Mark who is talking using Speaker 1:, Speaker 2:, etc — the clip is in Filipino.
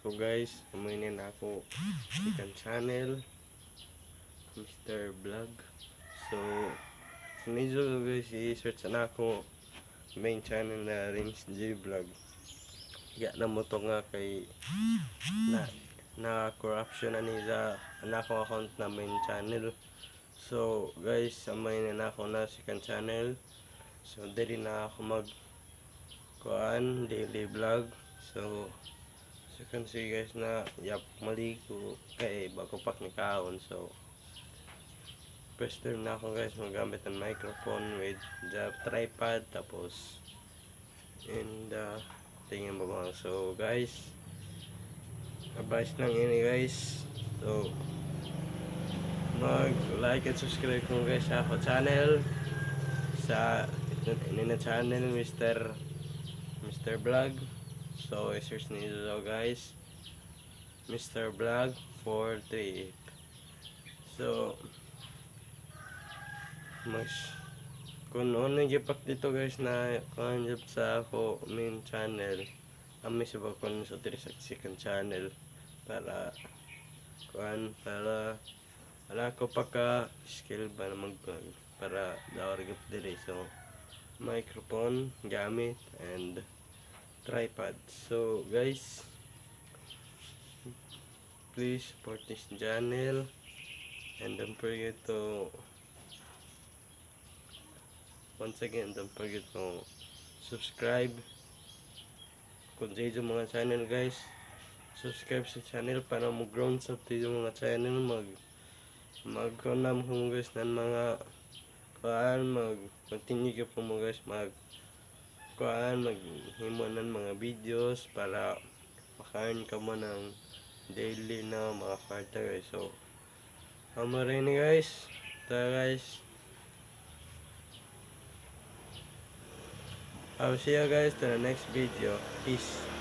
Speaker 1: ko guys, amunin na ako second channel, Mr. Vlog. So, sinidyo guys, i-search na ako main channel na Rins J Vlog. Ya na mo to nga kay na corruption na nila na akong account na main channel. So guys, amunin na ako na second channel. So dili na ako mag kuan daily vlog. So you can see guys na yap mali ko kay bago pak ni kaon. So first time na ako guys magamit ng microphone with the tripod tapos and tingin mo ba. So guys, advice lang ini guys. So mag like and subscribe kung guys sa ako channel sa ini na channel Mr. Vlog. So i-search niyo guys Mr. Vlog 438. So mas kung ano gipak dito guys na kanjap sa ako main channel kami sa bakon sa second channel para kuan para wala ko pa ka skill ba na mag para dawar gap dili. So microphone gamit and tripod. So guys, please support this channel and don't forget to once again don't forget to subscribe kung sa yung mga channel guys. Subscribe sa channel para mag-grown sa yung mga channel magkunam kung guys ng mga kuan mag-continue ka po mo guys kuan maghimo ng mga videos para makain ka mo ng daily na mga kwarta guys. So amo rin guys. Guys, I'll see you guys to the next video. Peace.